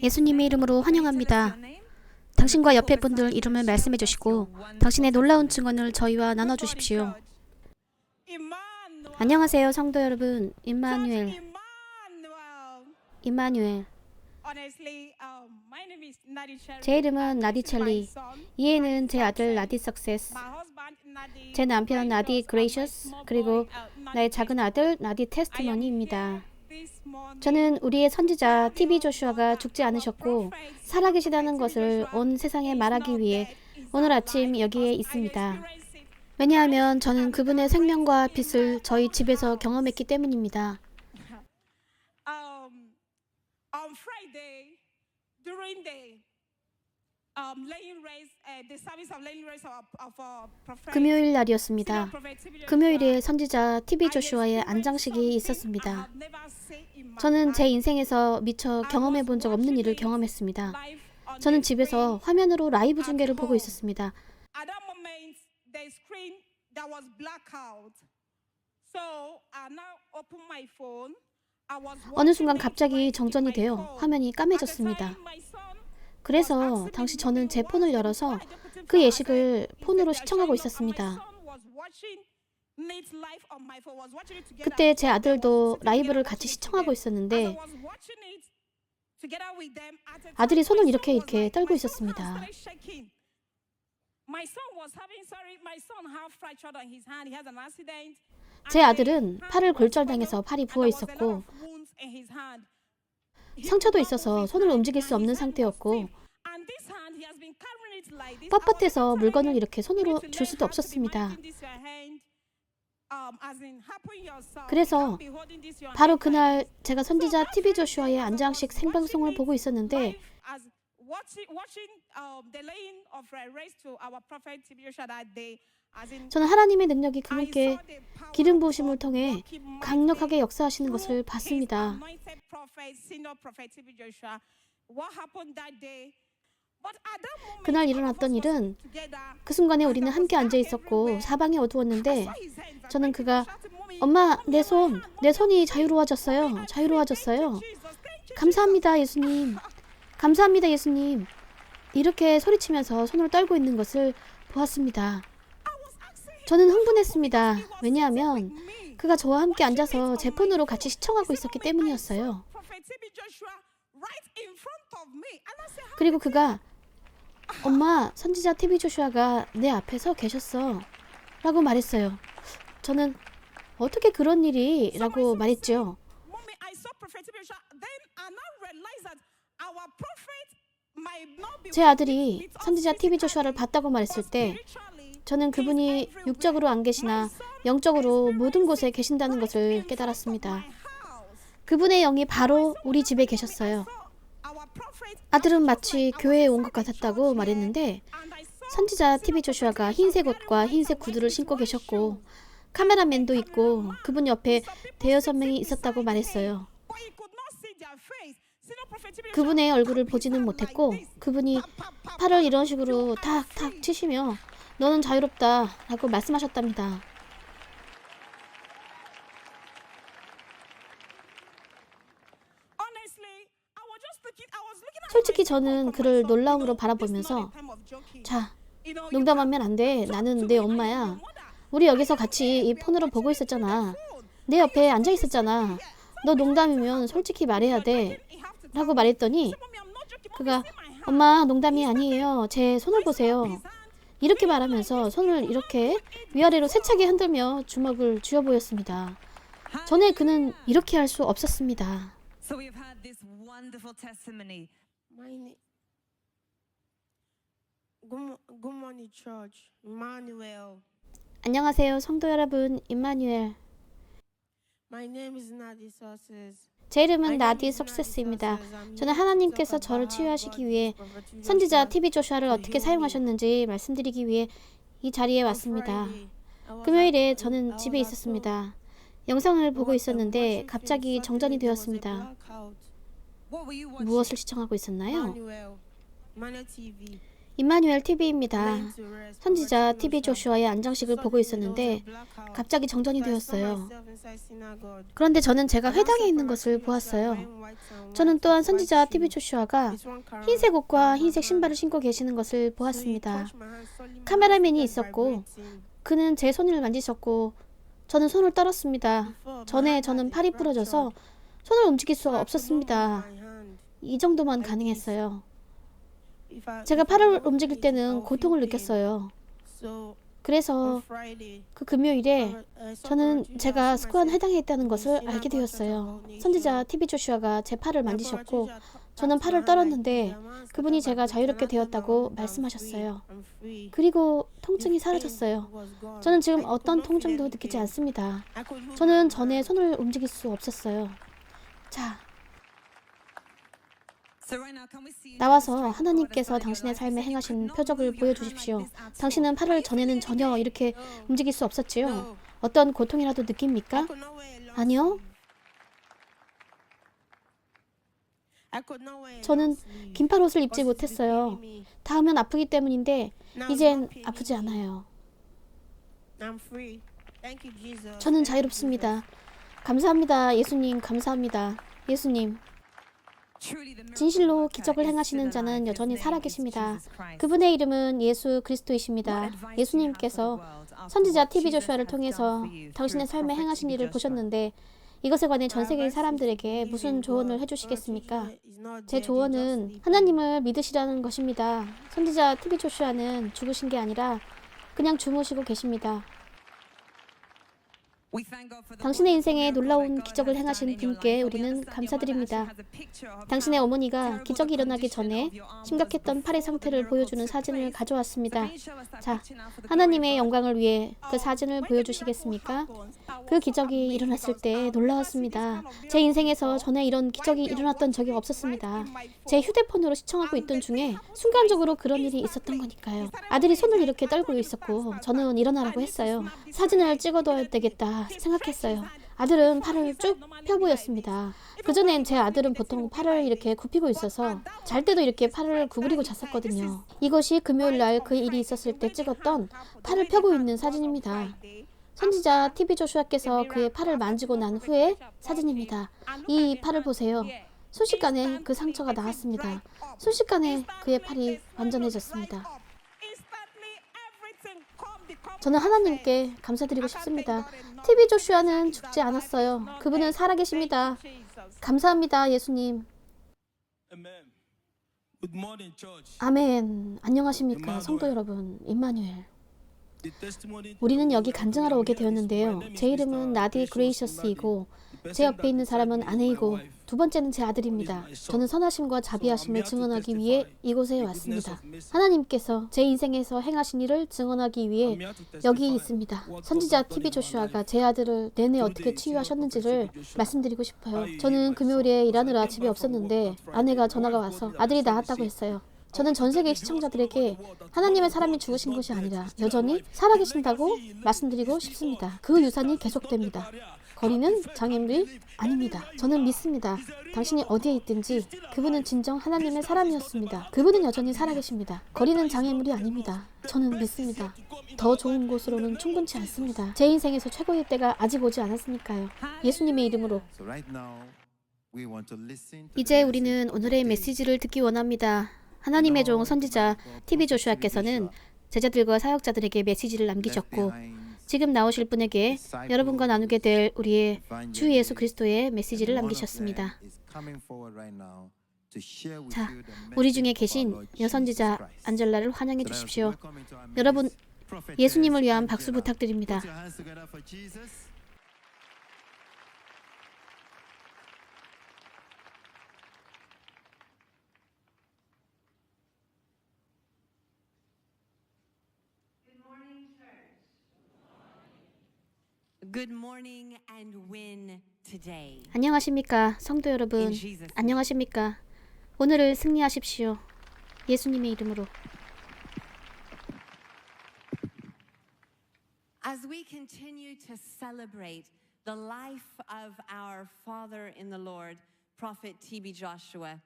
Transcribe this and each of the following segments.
예수님의 이름으로 환영합니다. 당신과 옆에 분들 이름을 말씀해 주시고 당신의 놀라운 증언을 저희와 나눠주십시오. 안녕하세요, 성도 여러분. 임마누엘. 제 이름은 나디 첼리. 이 애는 제 아들 나디 석세스, 제 남편 나디 그레이셔스, 그리고 나의 작은 아들 나디 테스티머니입니다. 저는 우리의 선지자 TB 조슈아가 죽지 않으셨고 살아계시다는 것을 온 세상에 말하기 위해 오늘 아침 여기에 있습니다. 왜냐하면 저는 그분의 생명과 빛을 저희 집에서 경험했기 때문입니다. 금요일 날이었습니다. 금요일에 선지자 TB 조슈아의 안장식이 있었습니다. 저는 제 인생에서 미처 경험해 본 적 없는 일을 경험했습니다. 저는 집에서 화면으로 라이브 중계를 보고 있었습니다. 어느 순간 갑자기 정전이 되어 화면이 까매졌습니다. 그래서 당시 저는 제 폰을 열어서 그 예식을 폰으로 시청하고 있었습니다. 그때 제 아들도 라이브를 같이 시청하고 있었는데 아들이 손을 이렇게 떨고 있었습니다. 제 아들은 팔을 골절당해서 팔이 부어 있었고 상처도 있어서 손을 움직일 수 없는 상태였고 뻣뻣해서 물건을 이렇게 손으로 줄 수도 없었습니다. 그래서 바로 그날 제가 선지자 TB 조슈아의 안장식 생방송을 보고 있었는데 저는 하나님의 능력이 그분께 기름 부으심을 통해 강력하게 역사하시는 것을 봤습니다. 그날 일어났던 일은 그 순간에 우리는 함께 앉아 있었고 사방이 어두웠는데 저는 그가 엄마, 내 손이 자유로워졌어요. 감사합니다, 예수님. 감사합니다, 예수님. 이렇게 소리치면서 손을 떨고 있는 것을 보았습니다. 저는 흥분했습니다. 왜냐하면 그가 저와 함께 앉아서 제 폰으로 같이 시청하고 있었기 때문이었어요. 그리고 그가 엄마, 선지자 TB 조슈아가 내 앞에 서 계셨어 라고 말했어요. 저는 어떻게 그런 일이? 라고 말했죠. 제 아들이 선지자 TB 조슈아를 봤다고 말했을 때 저는 그분이 육적으로 안 계시나 영적으로 모든 곳에 계신다는 것을 깨달았습니다. 그분의 영이 바로 우리 집에 계셨어요. 아들은 마치 교회에 온 것 같았다고 말했는데 선지자 TB 조슈아가 흰색 옷과 흰색 구두를 신고 계셨고 카메라맨도 있고 그분 옆에 대여섯 명이 있었다고 말했어요. 그분의 얼굴을 보지는 못했고 그분이 팔을 이런 식으로 탁탁 치시며 너는 자유롭다 라고 말씀하셨답니다. 솔직히 저는 그를 놀라움으로 바라보면서 자, 농담하면 안 돼. 나는 내 엄마야. 우리 여기서 같이 이 폰으로 보고 있었잖아. 내 옆에 앉아 있었잖아. 너 농담이면 솔직히 말해야 돼. 라고 말했더니 그가 엄마, 농담이 아니에요. 제 손을 보세요. 이렇게 말하면서 손을 이렇게 위아래로 세차게 흔들며 주먹을 쥐어 보였습니다. 전에 그는 이렇게 할 수 없었습니다. Good morning, church. Emmanuel. 안녕하세요, 성도 여러분. 임마누엘. My name is Nadi Sources. 제 이름은 나디 석세스입니다. 저는 하나님께서 저를 치유하시기 위해 선지자 TB 조슈아를 어떻게 사용하셨는지 말씀드리기 위해 이 자리에 왔습니다. 금요일에 저는 집에 있었습니다. 영상을 보고 있었는데 갑자기 정전이 되었습니다. 무엇을 시청하고 있었나요? 임마누엘 TV입니다. 선지자 TV 조슈아의 안장식을 보고 있었는데 갑자기 정전이 되었어요. 그런데 저는 제가 회당에 있는 것을 보았어요. 저는 또한 선지자 TV 조슈아가 흰색 옷과 흰색 신발을 신고 계시는 것을 보았습니다. 카메라맨이 있었고 그는 제 손을 만지셨고 저는 손을 떨었습니다. 전에 저는 팔이 부러져서 손을 움직일 수가 없었습니다. 이 정도만 가능했어요. 제가 팔을 움직일 때는 고통을 느꼈어요. 그래서 그 금요일에 저는 제가 스코안 회당에 있다는 것을 알게 되었어요. 선지자 TV 조슈아가 제 팔을 만지셨고 저는 팔을 떨었는데 그분이 제가 자유롭게 되었다고 말씀하셨어요. 그리고 통증이 사라졌어요. 저는 지금 어떤 통증도 느끼지 않습니다. 저는 전에 손을 움직일 수 없었어요. 자, 나와서 하나님께서 당신의 삶에 행하신 표적을 보여주십시오. 당신은 팔을 전에는 전혀 이렇게 움직일 수 없었지요? 어떤 고통이라도 느낍니까? 아니요. 저는 긴팔 옷을 입지 못했어요. 닿으면 아프기 때문인데 이젠 아프지 않아요. 저는 자유롭습니다. 감사합니다. 예수님, 감사합니다. 예수님. 진실로 기적을 행하시는 자는 여전히 살아계십니다. 그분의 이름은 예수 그리스도이십니다. 예수님께서 선지자 TV 조슈아를 통해서 당신의 삶에 행하신 일을 보셨는데 이것에 관해 전 세계의 사람들에게 무슨 조언을 해주시겠습니까? 제 조언은 하나님을 믿으시라는 것입니다. 선지자 TV 조슈아는 죽으신 게 아니라 그냥 주무시고 계십니다. 당신의 인생에 놀라운 기적을 행하신 분께 우리는 감사드립니다. 당신의 어머니가 기적이 일어나기 전에 심각했던 팔의 상태를 보여주는 사진을 가져왔습니다. 자, 하나님의 영광을 위해 그 사진을 보여주시겠습니까? 그 기적이 일어났을 때 놀라웠습니다. 제 인생에서 전에 이런 기적이 일어났던 적이 없었습니다. 제 휴대폰으로 시청하고 있던 중에 순간적으로 그런 일이 있었던 거니까요. 아들이 손을 이렇게 떨고 있었고 저는 일어나라고 했어요. 사진을 찍어둬야 되겠다 생각했어요. 아들은 팔을 쭉 펴 보였습니다. 그전엔 제 아들은 보통 팔을 이렇게 굽히고 있어서 잘 때도 이렇게 팔을 구부리고 잤었거든요. 이것이 금요일 날 그 일이 있었을 때 찍었던 팔을 펴고 있는 사진입니다. 선지자 TV 조슈아께서 그의 팔을 만지고 난 후의 사진입니다. 이 팔을 보세요. 순식간에 그 상처가 나았습니다. 순식간에 그의 팔이 완전해졌습니다. 저는 하나님께 감사드리고 싶습니다. TV 조슈아는 죽지 않았어요. 그분은 살아계십니다. 감사합니다, 예수님. 아멘. 안녕하십니까, 성도 여러분. 임마누엘. 우리는 여기 간증하러 오게 되었는데요. 제 이름은 나디 그레이셔스이고 제 옆에 있는 사람은 아내이고 두 번째는 제 아들입니다. 저는 선하심과 자비하심을 증언하기 위해 이곳에 왔습니다. 하나님께서 제 인생에서 행하신 일을 증언하기 위해 여기 있습니다. 선지자 TV 조슈아가 제 아들을 내내 어떻게 치유하셨는지를 말씀드리고 싶어요. 저는 금요일에 일하느라 집에 없었는데 아내가 전화가 와서 아들이 나았다고 했어요. 저는 전 세계 시청자들에게 하나님의 사람이 죽으신 것이 아니라 여전히 살아계신다고 말씀드리고 싶습니다. 그 유산이 계속됩니다. 거리는 장애물이 아닙니다. 저는 믿습니다. 당신이 어디에 있든지 그분은 진정 하나님의 사람이었습니다. 그분은 여전히 살아계십니다. 거리는 장애물이 아닙니다. 저는 믿습니다. 더 좋은 곳으로는 충분치 않습니다. 제 인생에서 최고의 때가 아직 오지 않았으니까요. 예수님의 이름으로. 이제 우리는 오늘의 메시지를 듣기 원합니다. 하나님의 종 선지자 TV 조슈아께서는 제자들과 사역자들에게 메시지를 남기셨고 지금 나오실 분에게 여러분과 나누게 될 우리의 주 예수 그리스도의 메시지를 남기셨습니다. 자, 우리 중에 계신 여선지자 안젤라를 환영해 주십시오. 여러분, 예수님을 위한 박수 부탁드립니다. Good morning and win today. 안녕하십니까, 성도 여러분. 안녕하십니까. 오늘을 승리하십시오. 예수님의 이름으로. As we continue to celebrate the life of our father in the Lord, Prophet T.B. Joshua,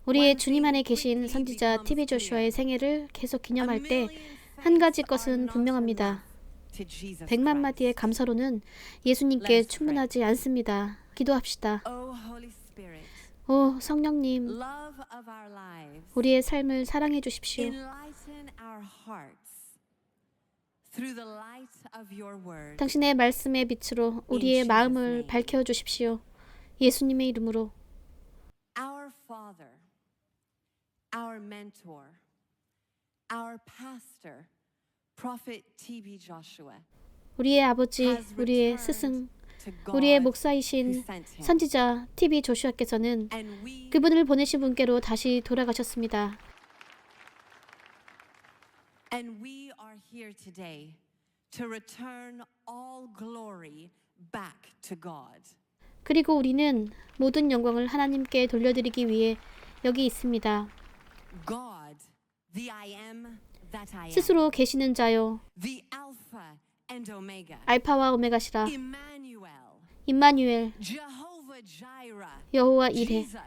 우리의 주님 안에 계신 선지자 TB 조슈아의 생애를 계속 기념할 때 한 가지 것은 분명합니다. 100만 마디의 감사로는 예수님께 충분하지 않습니다. 기도합시다. 오 성령님, 우리의 삶을 사랑해 주십시오. 당신의 말씀의 빛으로 우리의 마음을 밝혀 주십시오. 예수님의 이름으로. Our Father, our mentor, our pastor, Prophet TB Joshua, 우리의 아버지, 우리의 스승, 우리의 목사이신 선지자 TB 조슈아께서는 and we 그분을 보내신 분께로 다시 돌아가셨습니다. and we are here today to return all glory back to God. 그리고 우리는 모든 영광을 하나님께 돌려드리기 위해 여기 있습니다. God, the I am that I am, 스스로 계시는 자요, the Alpha and Omega, 알파와 오메가시라, Emmanuel, 임마누엘, Jehovah Jireh, 여호와 이레, Jesus,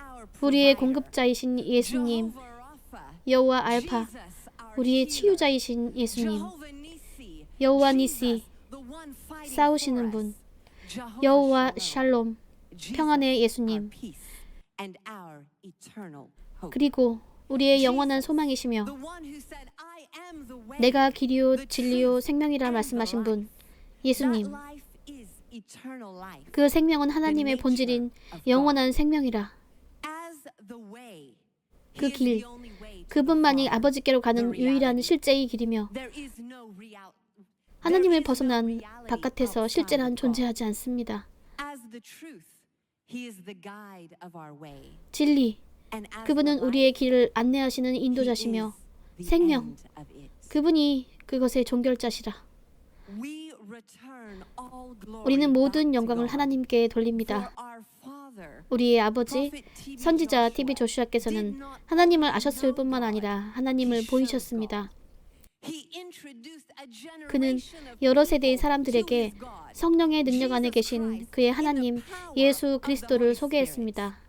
our 우리의 provider, 공급자이신 예수님, Jehovah Rapha, 여호와 알파, Jesus, our 우리의 healer, 치유자이신 예수님, Jehovah Nissi, 여호와 Jesus, 니시, the one fighting 싸우시는 for 분, us, Jehovah 여호와 Shalom, 샬롬, Jesus, 평안의 our 예수님, peace and our eternal hope. 그리고 우리의 영원한 소망이시며 The one who said, I am the way, 내가 길이요 the 진리요 truth, 생명이라 and the 말씀하신 분, life. 예수님. That life is eternal life. 그 생명은 하나님의 본질인 영원한 생명이라. As the way, 그 he is 길, the only way to the 그분만이 Father. 아버지께로 가는 유일한 실제의 길이며 There is no 하나님을 벗어난 바깥에서 실제란 존재하지 않습니다. As the truth, he is the guide of our way. 진리, And as 그분은 the life, 우리의 길을 안내하시는 he 인도자시며 is the 생명, end of it. 그분이 그것의 종결자시라. We return all glory 우리는 모든 back to 영광을 God. 하나님께 돌립니다. For our Father, 우리의 아버지, Prophet TB 선지자 Joshua, TB 조슈아께서는 did not 하나님을 only 아셨을 know 뿐만 God, 아니라 he 하나님을 showed 보이셨습니다. God. He introduced a 그는 generation of 여러 세대의 people to 사람들에게 his God. 성령의 능력 안에 Jesus 계신 Christ 그의 in the 하나님 power 예수 of the 그리스도를 Holy 소개했습니다.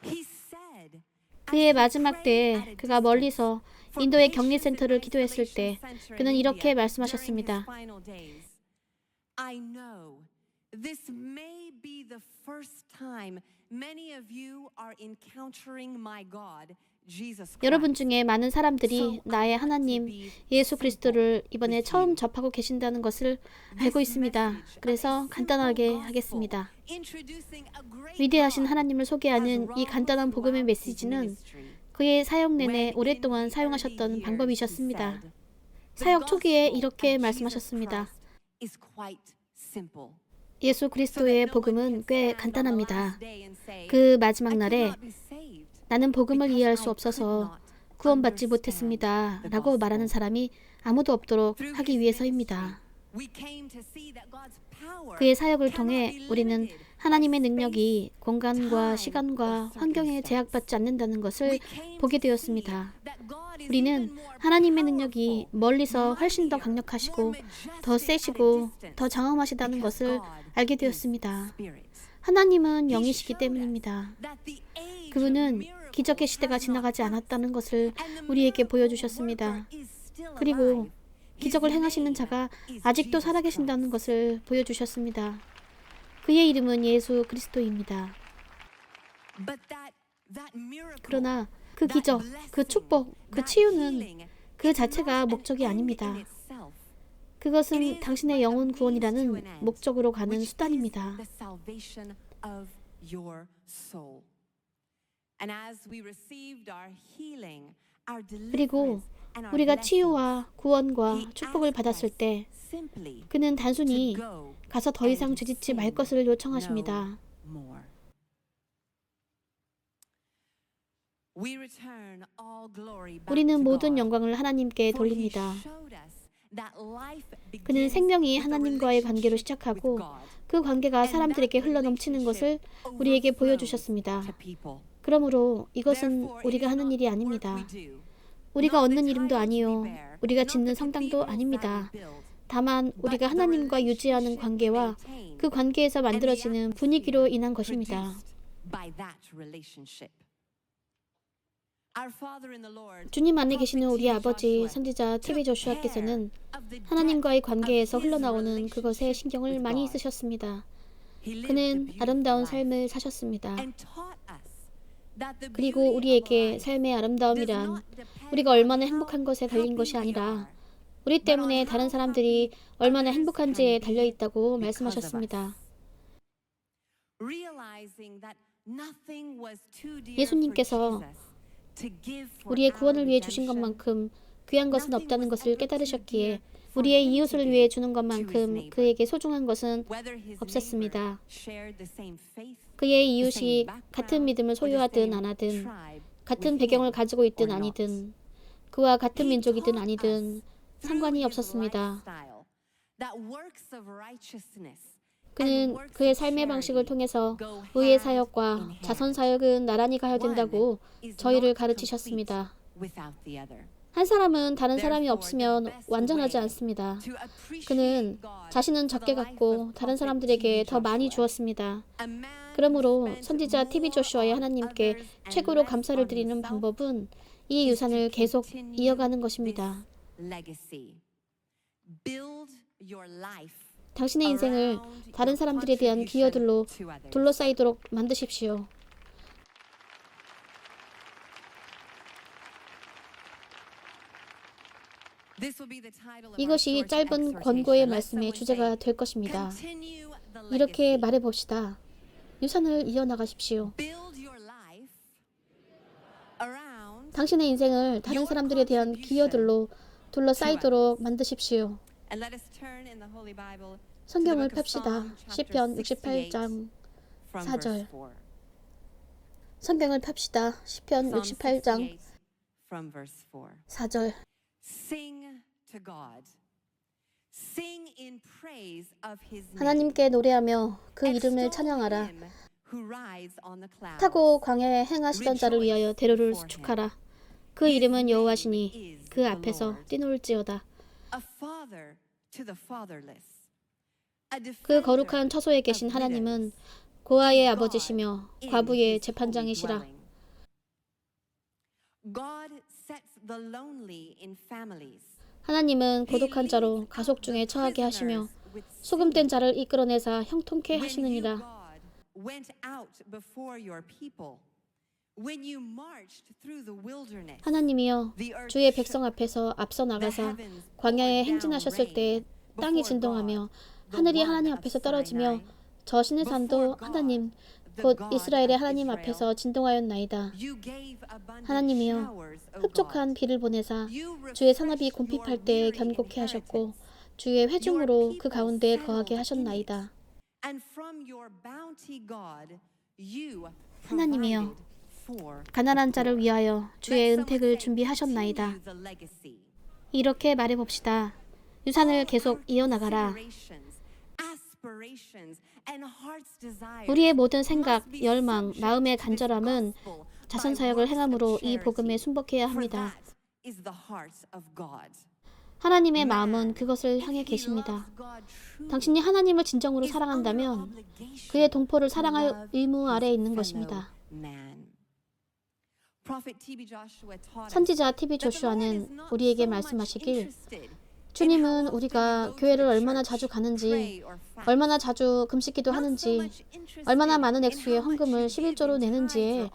He said, 그의 as he 마지막 prayed 때에 at a 그가 distance 멀리서 for 인도의 patients 격리센터를 in 기도했을 때 isolation center 그는 in 이렇게 India 말씀하셨습니다. during his final days. I know this may be the first time many of you are encountering my God, Jesus 여러분 Christ. 중에 많은 사람들이 나의 하나님 예수 그리스도를 이번에 처음 접하고 계신다는 것을 알고 있습니다. 그래서 간단하게 하겠습니다. 위대하신 하나님을 소개하는 이 간단한 복음의 메시지는 그의 사역 내내 오랫동안 사용하셨던 방법이셨습니다. 사역 초기에 이렇게 말씀하셨습니다. 예수 그리스도의 복음은 꽤 간단합니다. 그 마지막 날에 나는 복음을 이해할 수 없어서 구원받지 못했습니다. 라고 말하는 사람이 아무도 없도록 하기 위해서입니다. 그의 사역을 통해 우리는 하나님의 능력이 공간과 시간과 환경에 제약받지 않는다는 것을 보게 되었습니다. 우리는 하나님의 능력이 멀리서 훨씬 더 강력하시고 더 세시고 더 장엄하시다는 것을 알게 되었습니다. 하나님은 영이시기 때문입니다. 그분은 기적의 시대가 지나가지 않았다는 것을 우리에게 보여주셨습니다. 그리고 기적을 행하시는 자가 아직도 살아계신다는 것을 보여주셨습니다. 그의 이름은 예수 그리스도입니다. 그러나 그 기적, 그 축복, 그 치유는 그 자체가 목적이 아닙니다. 그것은 당신의 영혼 구원이라는 목적으로 가는 수단입니다. 그리고 우리가 치유와 구원과 축복을 받았을 때 그는 단순히 가서 더 이상 죄짓지 말 것을 요청하십니다. 우리는 모든 영광을 하나님께 돌립니다. 그는 생명이 하나님과의 관계로 시작하고 그 관계가 사람들에게 흘러넘치는 것을 우리에게 보여주셨습니다. 그러므로 이것은 우리가 하는 일이 아닙니다. 우리가 얻는 이름도 아니요, 우리가 짓는 성당도 아닙니다. 다만 우리가 하나님과 유지하는 관계와 그 관계에서 만들어지는 분위기로 인한 것입니다. 주님 안에 계시는 우리 아버지 선지자 TV 조슈아께서는 하나님과의 관계에서 흘러나오는 그것에 신경을 많이 쓰셨습니다. 그는 아름다운 삶을 사셨습니다. 그리고 우리에게 삶의 아름다움이란 우리가 얼마나 행복한 것에 달린 것이 아니라 우리 때문에 다른 사람들이 얼마나 행복한지에 달려있다고 말씀하셨습니다. 예수님께서 우리의 구원을 위해 주신 것만큼 귀한 것은 없다는 것을 깨달으셨기에 우리의 이웃을 위해 주는 것만큼 그에게 소중한 것은 없었습니다. 그의 이웃이 같은 믿음을 소유하든 안 하든, 같은 배경을 가지고 있든 아니든, 그와 같은 민족이든 아니든 상관이 없었습니다. 그는 그의 삶의 방식을 통해서 의의 사역과 자선 사역은 나란히 가야 된다고 저희를 가르치셨습니다. 한 사람은 다른 사람이 없으면 완전하지 않습니다. 그는 자신은 적게 갖고 다른 사람들에게 더 많이 주었습니다. 그러므로 선지자 TV 조슈아의 하나님께 최고로 감사를 드리는 방법은 이 유산을 계속 이어가는 것입니다. 당신의 인생을 다른 사람들에 대한 기여들로 둘러싸이도록 만드십시오. 이것이 짧은 권고의 말씀의 주제가 될 것입니다. 이렇게 말해봅시다. 유산을 이어나가십시오. 당신의 인생을 다른 사람들에 대한 기여들로 둘러싸이도록 만드십시오. 성경을 펴시다. 시편 68장 4절. 성경을 펴시다. 시편 68장 4절. 하나님께 노래하며 그 이름을 찬양하라. 타고 광야에 행하시던 자를 위하여 대로를 수축하라. 그 이름은 여호와시니 그 앞에서 뛰놀지어다. 그 거룩한 처소에 계신 하나님은 고아의 아버지시며 과부의 재판장이시라. 하나님은 고독한 자로 가속 중에 처하게 하시며 소금된 자를 이끌어내사 형통케 하시느니라. 하나님이여 주의 백성 앞에서 앞서 나가사 광야에 행진하셨을 때 땅이 진동하며 하늘이 하나님 앞에서 떨어지며 저 시내 산도 하나님 곧 이스라엘의 하나님 앞에서 진동하였나이다. 하나님이여 흡족한 비를 보내사 주의 산업이 곰핍할 때 견고케 하셨고 주의 회중으로 그 가운데에 거하게 하셨나이다. 하나님이여 가난한 자를 위하여 주의 은택을 준비하셨나이다. 이렇게 말해봅시다. 유산을 계속 이어나가라. 우리의 모든 생각, 열망, 마음의 간절함은 자선사역을 행함으로 이 복음에 순복해야 합니다. 하나님의 마음은 그것을 향해 계십니다. 당신이 하나님을 진정으로 사랑한다면 그의 동포를 사랑할 의무 아래에 있는 것입니다. 선지자 TV 조슈아는 우리에게 말씀하시길 주님은 우리가 교회를 얼마나 자주 가는지, 얼마나 자주 금식기도 하는지, 얼마나 많은 액수의 헌금을 11조로 내는지에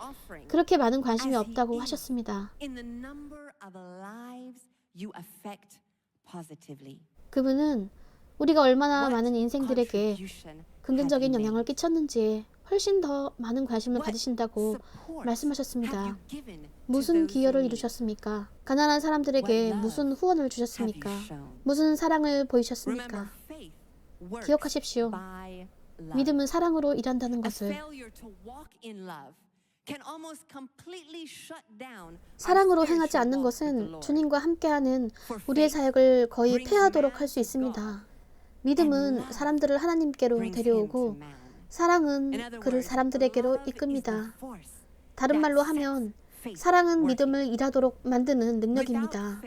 그렇게 많은 관심이 없다고 하셨습니다. 그분은 우리가 얼마나 많은 인생들에게 긍정적인 영향을 끼쳤는지에 훨씬 더 많은 관심을 가지신다고 말씀하셨습니다. 무슨 기여를 이루셨습니까? 가난한 사람들에게 무슨 후원을 주셨습니까? 무슨 사랑을 보이셨습니까? 기억하십시오. 믿음은 사랑으로 일한다는 것을. 사랑으로 행하지 않는 것은 주님과 함께하는 우리의 사역을 거의 폐하도록 할 수 있습니다. 믿음은 사람들을 하나님께로 데려오고 사랑은 그를 사람들에게로 이끕니다. 다른 말로 하면 사랑은 믿음을 일하도록 만드는 능력입니다.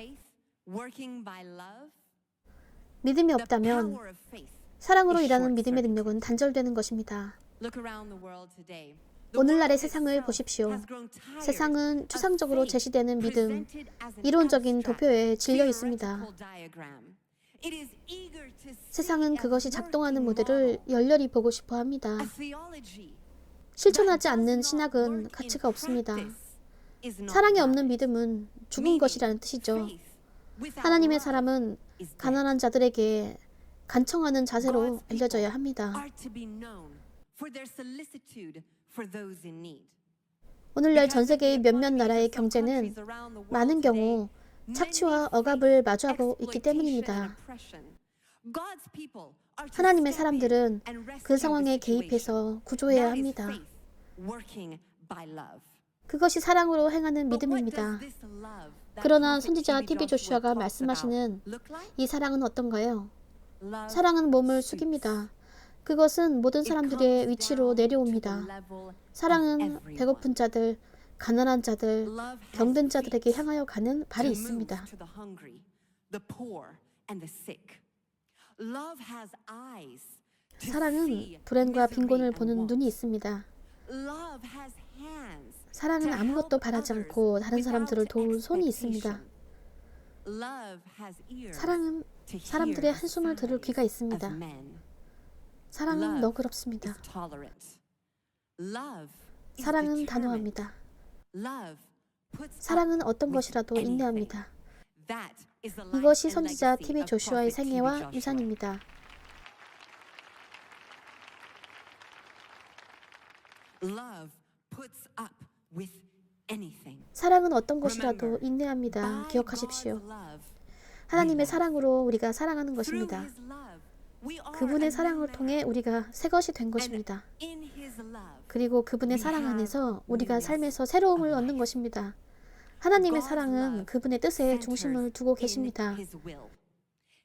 믿음이 The 없다면 power of faith 사랑으로 is 일하는 믿음의 short-circuited. 능력은 단절되는 것입니다. Look around the world today. The 오늘날의 world 세상을 itself 보십시오. has grown tired 세상은 of 추상적으로 faith 제시되는 믿음, presented as an 이론적인 abstract, 도표에 질려 있습니다. theoretical diagram. It is eager to see 세상은 a 그것이 작동하는 working 모델을 model, 열렬히 보고 싶어 합니다. a theology 실천하지 that 않는 does not 신학은 work in 가치가 없습니다. practice is not 사랑이 valid. 없는 믿음은 죽은 Meaning, 것이라는 뜻이죠. faith without 하나님의 love 사람은 is dead. 가난한 자들에게 간청하는 자세로 God's 알려져야 people 합니다. are to be known for their solicitude for those in need. 오늘날 전 Because of the 세계의 몇몇 economies 나라의 of some 경제는 countries around the world 많은 today, 경우 many 착취와 face 억압을 마주하고 있기 exploitation 때문입니다. and oppression. God's people are to 하나님의 step 사람들은 in and rescue 그 the 상황에 situation. 개입해서 구조해야 That is 합니다. faith working by love. 그것이 사랑으로 행하는 But what 믿음입니다. does this love that 그러나 prophet 선지자 T.B. TV Joshua 조슈아가 talks 말씀하시는 about look like? 이 사랑은 어떤가요? Love 사랑은 몸을 suits. 숙입니다. 그것은 모든 It 사람들의 comes 위치로 down to the 내려옵니다. level of 사랑은 everyone. 배고픈 자들, 가난한 자들, Love has 병든 자들에게 feet 향하여 가는 발이 to move 있습니다. to the hungry, the poor, and the sick. Love has eyes to 사랑은 see 불행과 misery 빈곤을 and 보는 want. 눈이 있습니다. Love has hands 사랑은 to 아무것도 help 바라지 others 않고 다른 without 사람들을 도울 손이 있습니다. expectation. Love has ears 사랑은 to hear 사람들의 the 한숨을 들을 sighs 귀가 있습니다. of men. 사랑은 Love 너그럽습니다. is tolerant. Love is 사랑은 determined. 단호합니다. Love puts up 사랑은 어떤 with 것이라도 anything. 인내합니다. That is the life 이것이 and 선지자 legacy TV of 조슈아의 prophet T.B. 생애와 Joshua. 유산입니다. Love puts up with anything. 사랑은 어떤 것이라도 Remember, 인내합니다. by 기억하십시오. God's love, 하나님의 we 사랑으로 우리가 살아가는 through 것입니다. His love, we are a 그분의 new 사랑을 man. 통해 우리가 새 것이 된 것입니다. In His love, 그리고 그분의 we 사랑 have 안에서 우리가 newness 삶에서 새로움을 of 얻는 life. 것입니다. 하나님의 God's 사랑은 love 그분의 뜻에 centers 중심을 두고 in 계십니다. His will.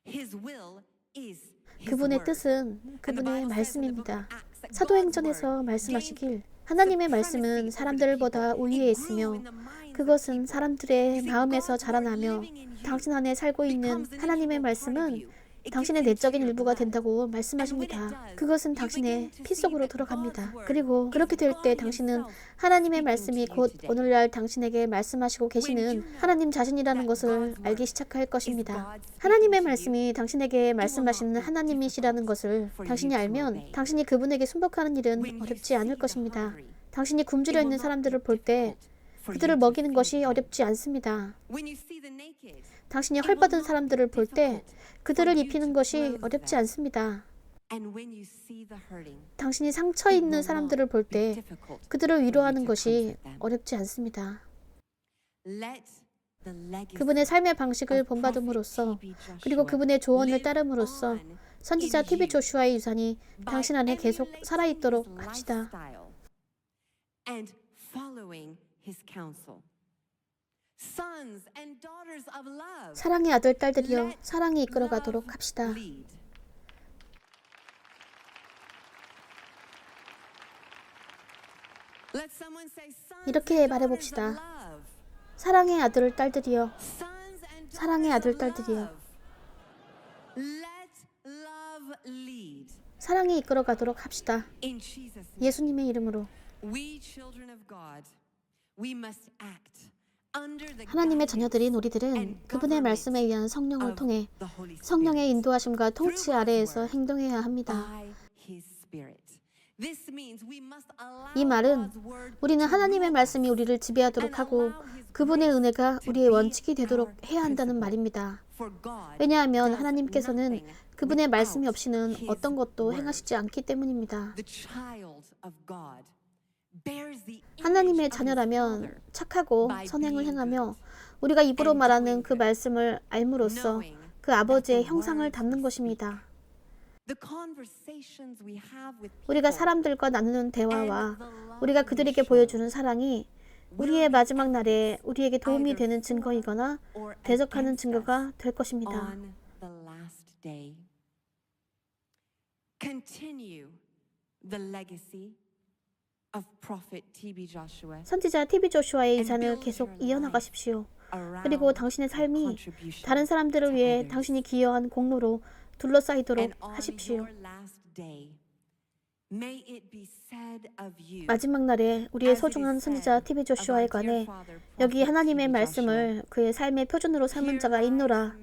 His will is His 그분의 word. 뜻은 And the 그분의 Bible says in the book 말씀입니다. of Acts that God's 사도행전에서 word 말씀하시길 gained 하나님의 supremacy 말씀은 over the 사람들보다 people. 우위에 It 있으며 grew in the minds of 그것은 people. 사람들의 You see, 마음에서 God's word 자라나며 living in you 당신 안에 살고 있는 becomes an 하나님의 integral part of 말씀은 you. It 당신의 gets into 내적인 your 일부가 blood. 된다고 And when it 말씀하십니다. does, 그것은 you 당신의 begin to 피 see 속으로 that 들어갑니다. God's word 그리고 is 그렇게 될 때 God 당신은 Himself 하나님의 speaking 말씀이 to you 곧 today. 오늘날 당신에게 말씀하시고 When you 계시는 know 하나님 자신이라는 that 것을 God's word 알기 시작할 is 것입니다. God speaking 하나님의 to you, 말씀이 당신에게 it will not 말씀하시는 be 하나님이시라는 difficult 것을 for 당신이 you to 알면 obey. 당신이 그분에게 순복하는 일은 When you 어렵지 see 않을 the 것입니다. hungry, 당신이 it 굶주려 will 있는 not be 사람들을 볼 때 difficult for 그들을 you to 먹이는 feed 것이 them. 어렵지 않습니다. When you see the naked, 당신이 it will 헐벗은 not 사람들을 be 볼 때 difficult 그들을 for you 입히는 to 것이 clothe 어렵지 them. 않습니다. And when you see the hurting, 당신이 상처 it 있는 will 사람들을 not 볼 be 때 difficult 그들을 for you 위로하는 to 것이 comfort them. 어렵지 않습니다. Let the legacy 그분의 삶의 방식을 of 본받음으로써 Prophet T.B. Joshua 그리고 그분의 조언을 live 따름으로써 on 선지자 in TV you 조슈아의 유산이 by 당신 안에 계속 emulating 살아있도록 his 합시다. lifestyle and following his counsel. Sons and daughters of love, 사랑의 아들 딸들이여 let 사랑이 love 이끌어가도록 합시다. lead. Let someone say, "Sons 이렇게 and daughters 말해봅시다. of love." 사랑의 아들 딸들이여 Sons and 사랑의 daughters 아들 of 딸들이여 love. Let love lead. 사랑이 이끌어가도록 합시다. In Jesus' name. 예수님의 이름으로 We children of God, we must act under the 하나님의 guidance 자녀들인 우리들은 and 그분의 government 말씀에 의한 성령을 of 통해 the Holy Spirit. 성령의 인도하심과 통치 Through God's 아래에서 word. 행동해야 합니다. By His Spirit. This means we must allow 이 말은 God's word 우리는 to 하나님의 rule 말씀이 us 우리를 지배하도록 and 하고 allow His 그분의 grace 은혜가 to 우리의 be 원칙이 되도록 our 해야 한다는 principle. 말입니다. For God 왜냐하면 does 하나님께서는 nothing 그분의 말씀이 without 없이는 His 어떤 것도 word. 행하시지 않기 때문입니다. The child of God bears the image 하나님의 of his 자녀라면 Father 착하고 by 선행을 being 행하며 good 우리가 입으로 and 말하는 doing 그 good, 말씀을 알므로써 knowing 그 아버지의 that the 형상을 words 담는 we 것입니다. The conversations we have with 우리가 people 사람들과 나누는 대화와 and the love 우리가 we 그들에게 show 보여주는 사랑이 우리의 will be 마지막 날에 우리에게 도움이 either 되는 for 증거이거나 or 대적하는 against 증거가 us 될 것입니다. on the last day. Continue the legacy of Prophet T.B. Joshua 선지자 TV 조슈아의 and 이산을 build 계속 your 이어나가십시오. around 그리고 당신의 your 삶이 contribution 다른 사람들을 to 위해 others. 당신이 기여한 공로로 둘러싸이도록 And on 하십시오. your last day, may it be said of you, 마지막 날에 우리의 소중한 선지자 TV 조슈아에 관해 여기 하나님의 말씀을 그의 삶의 표준으로 삼은 자가 있노라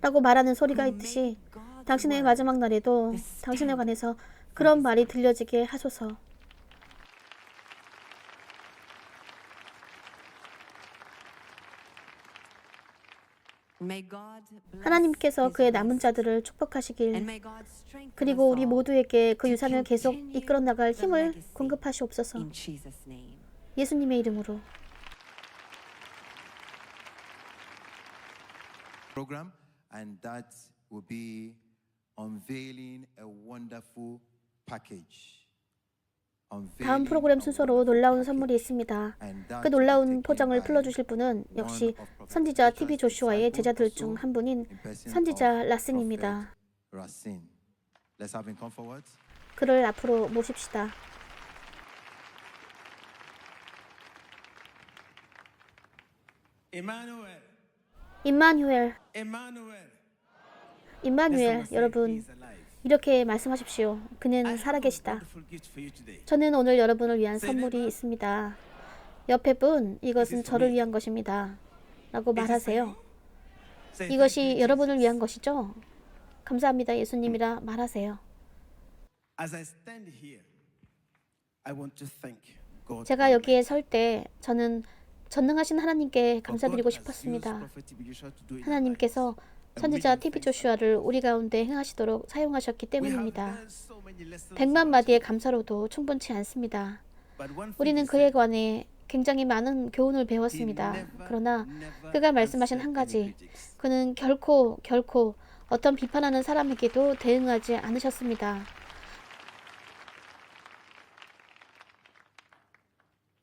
라고 말하는 소리가 있듯이 당신의 마지막 날에도 당신에 관해서 그런 말이 들려지게 하소서. 하나님께서 그의 남은 자들을 축복하시길, 그리고 우리 모두에게 그 유산을 계속 이끌어 나갈 힘을 공급하시옵소서. 예수님의 이름으로. program, and that will be unveiling a wonderful package. 다음 프로그램 순서로 놀라운 선물이 있습니다. 그 놀라운 포장을 풀어주실 분은 역시 선지자 TV 조슈아의 제자들 중 한 분인 선지자 라신입니다. Let's have him come forward. 그를 앞으로 모십시다. Emmanuel, 임마누엘, Emmanuel. 임마누엘, 여러분 이렇게 말씀하십시오. 그는 살아계시다. Wonderful gift for you today. 저는 오늘 여러분을 위한 선물이 있습니다. 옆에 분, 이것은 저를 위한 것입니다. 라고 말하세요. Say, 이것이 "Thank you, 여러분을 Jesus." 위한 것이죠? 감사합니다, 예수님이라 말하세요. As I stand here, I want to thank God. 제가 여기에 설 때 저는 전능하신 하나님께 for 감사드리고 God has used 싶었습니다. Prophet TB Joshua to do it in our 하나님께서 lives. 선지자 TV 조슈아를 우리 가운데 행하시도록 사용하셨기 We have 때문입니다. learned so many lessons 100만 about 마디의 him. 감사로도 충분치 않습니다. But one thing 우리는 he 그에 said, 관해 굉장히 많은 교훈을 he 배웠습니다. never, 그러나 never 그가 말씀하신 한 answered 가지, any critics. 그는 결코 어떤 비판하는 사람에게도 대응하지 않으셨습니다.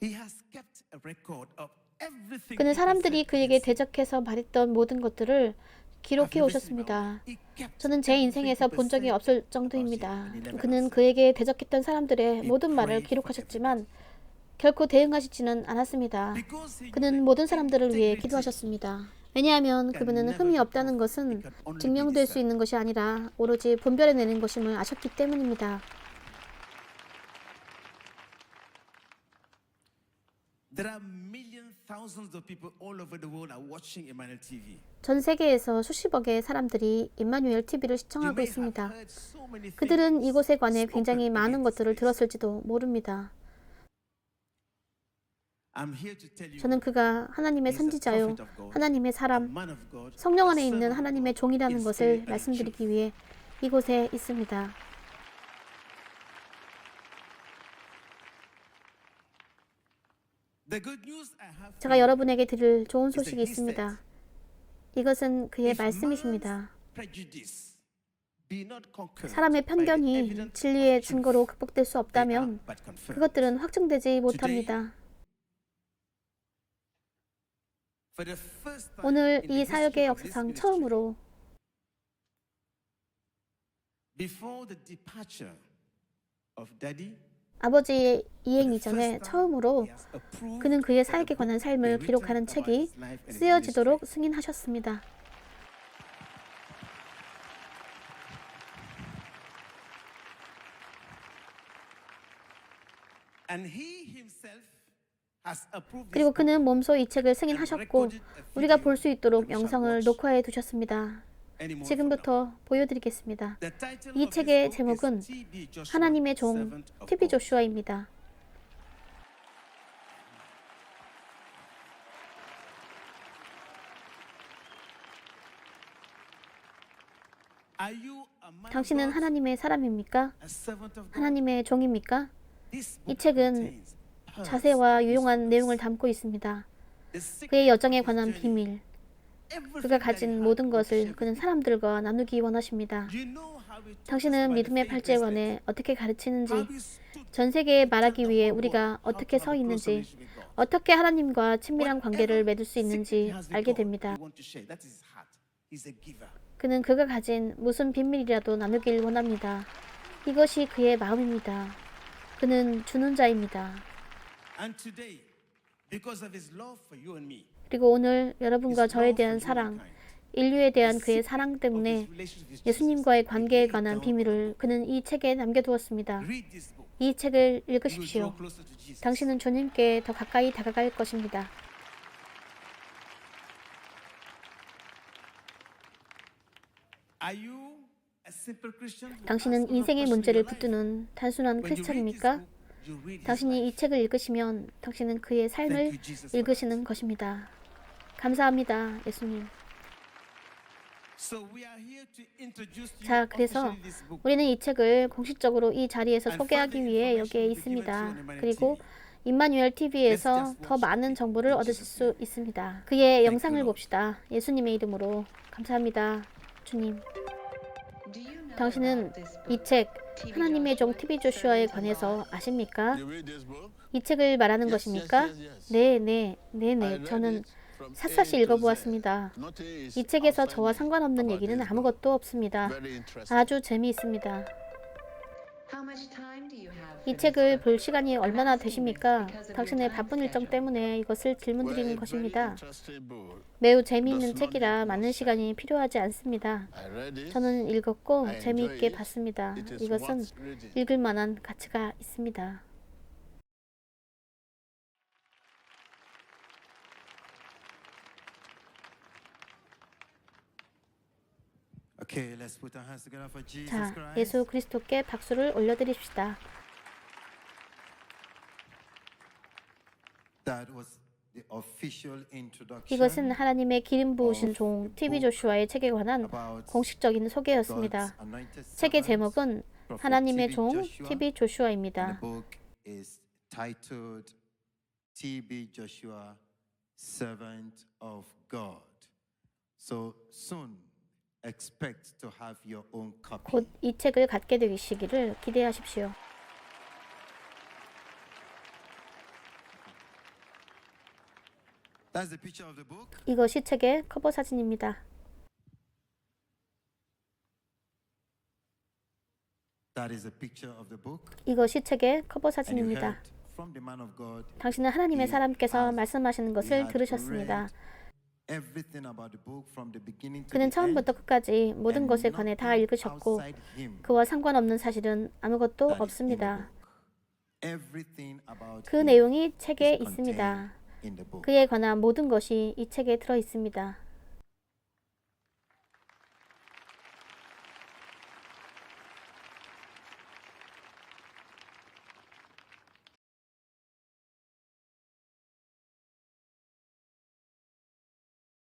He has kept a record of everything 그는 people 사람들이 said 그에게 against him. 대적해서 말했던 모든 것들을 기록해 I've never seen 오셨습니다. my way. He kept 저는 제 everything 인생에서 people 본 적이 said 없을 about 정도입니다. him, and he never 그는 answered. 그에게 대적했던 사람들의 He 모든 말을 prayed for 기록하셨지만 결코 대응하시지는 않았습니다. Because he knew 그는 that 모든 사람들을 위해 integrity 기도하셨습니다. 왜냐하면 그분은 흠이 없다는 것은 증명될 수 있는 것이 아니라 오로지 분별해내는 것임을 아셨기 때문입니다. There are millions, thousands of people all over the world are watching Emmanuel TV. 전 세계에서 수십억의 사람들이 임마누엘 TV를 You 시청하고 may have 있습니다. heard so many 그들은 things 이곳에 관해 spoken 굉장히 많은 against 것들을 this. 들었을지도 모릅니다. I'm here to tell you, 저는 그가 하나님의 he's a 선지자요, prophet of God, 하나님의 a 사람, man of God, 성령 a 안에 servant 있는 of 하나님의 God, 종이라는 in 것을 spirit and in 말씀드리기 truth. 위해 이곳에 있습니다. The good news I have for 제가 you 여러분에게 드릴 좋은 is that 소식이 he 있습니다. said, 이것은 그의 if 말씀이십니다. man's prejudice be not conquered 사람의 by the 편견이 evidence 진리의 of truth, 증거로 극복될 수 they are 없다면 but confirmed. 그것들은 확증되지 못합니다. For the first time 오늘 in the 이 history 사역의 of this 역사상 ministry, 처음으로 before the departure of Daddy, 아버지의 이행 for the 이전에 first time, 처음으로 he has approved 그는 그의 that 사역에 the 관한 book 삶을 be written 기록하는 about 책이 his life and his 쓰여지도록 ministry. 승인하셨습니다. And he himself has approved 그리고 this book. 그는 몸소 이 책을 승인하셨고 우리가 볼 수 있도록 영상을 녹화해 두셨습니다. Any more from now. 지금부터 보여드리겠습니다. The title 이 of this 책의 book 제목은 is TB Joshua, 하나님의 종 Servant of TV God. 조슈아입니다. Are you a man of 당신은 God? 하나님의 사람입니까? A servant of God? 하나님의 종입니까? This 이 book 책은 contains pearls 자세와 of 유용한 his 내용을 purpose. 담고 있습니다. The secret 그의 여정에 of his 관한 journey. 비밀, Everything 그가 that 가진 he had 모든 was shared 것을 with 그는 me. 사람들과 나누기 원하십니다. You know how we talk 당신은 about the 믿음의 faith 팔찌에 bracelet. 관해 어떻게 가르치는지, How we stood 전 세계에 to tell 말하기 the 위해 whole 우리가 world how 어떻게 to 서 have a close 있는지, relationship with God. 어떻게 하나님과 친밀한 관계를 Whatever 맺을 수 secret 있는지 he has with 알게 God, 됩니다. he want to share. That is his heart. He's a giver. 그는 그가 가진 무슨 비밀이라도 나누길 원합니다. 이것이 그의 마음입니다. 그는 주는 자입니다. And today, because of his love for you and me, 그리고 오늘 his 여러분과 저에 love 대한 for 사랑, humankind, 인류에 대한 그의 사랑 때문에 예수님과의 관계에 관한 비밀을 그는 이 책에 남겨두었습니다. Read this book. 이 책을 You will 읽으십시오. draw closer to Jesus. 당신은 주님께 더 가까이 다가갈 것입니다. Are you a simple Christian? who 당신은 asks God a 인생의 question in 문제를 your life? 붙드는 단순한 When you read this 크리스찬입니까? book, you read his 당신이 life. 이 책을 읽으시면 당신은 그의 삶을 Thank you, Jesus, for 읽으시는 것입니다. 감사합니다, 예수님. So we are here to introduce you 자, 그래서 officially this book. 우리는 이 책을 공식적으로 이 자리에서 소개하기 위해 여기에 있습니다. 그리고 임마누엘 TV에서 더 많은 정보를 얻으실 수 있습니다. 그의 영상을 봅시다. 예수님의 이름으로 감사합니다, 주님. 당신은 이 책 하나님의 종 TV 조슈아에 관해서 아십니까? 이 책을 말하는 것입니까? 네. 저는 샅샅이 읽어보았습니다. 이 책에서 저와 상관없는 얘기는 아무것도 없습니다. 아주 재미있습니다. 이 책을 볼 시간이 얼마나 되십니까? 당신의 바쁜 일정 때문에 이것을 질문드리는 것입니다. 매우 재미있는 책이라 많은 시간이 필요하지 않습니다. 저는 읽었고 재미있게 봤습니다. 이것은 읽을 만한 가치가 있습니다. Okay, let's put our hands together for Jesus 자, Christ. 예수 그리스도께 박수를 올려드립시다. That was the official introduction 이것은 하나님의 기름 부으신 종 TV 조슈아의 책에 관한 about 공식적인 God's 소개였습니다. anointed 책의 servant, 제목은 Prophet 하나님의 TB 종 Joshua. TV And 조슈아입니다. the book is titled TB Joshua, Servant of God. So soon expect to have your own copy. 곧 이 책을 갖게 되시기를 기대하십시오. That's the picture of the book. 이것이 책의 커버 사진입니다. That is a picture of the book. 이것이 책의 커버 And you 사진입니다. heard from the man of God. 당신은 하나님의 He 사람께서 has- 말씀하시는 he 것을 had 들으셨습니다. read everything about the book from the beginning to 그는 the 처음부터 end, 끝까지 모든 and 것에 관해 다 nothing 읽으셨고 outside him 그와 상관없는 사실은 아무것도 that is in the 없습니다. book. Everything about 그 him 내용이 책에 is 있습니다. contained in the book. 그에 관한 모든 것이 이 책에 들어 있습니다.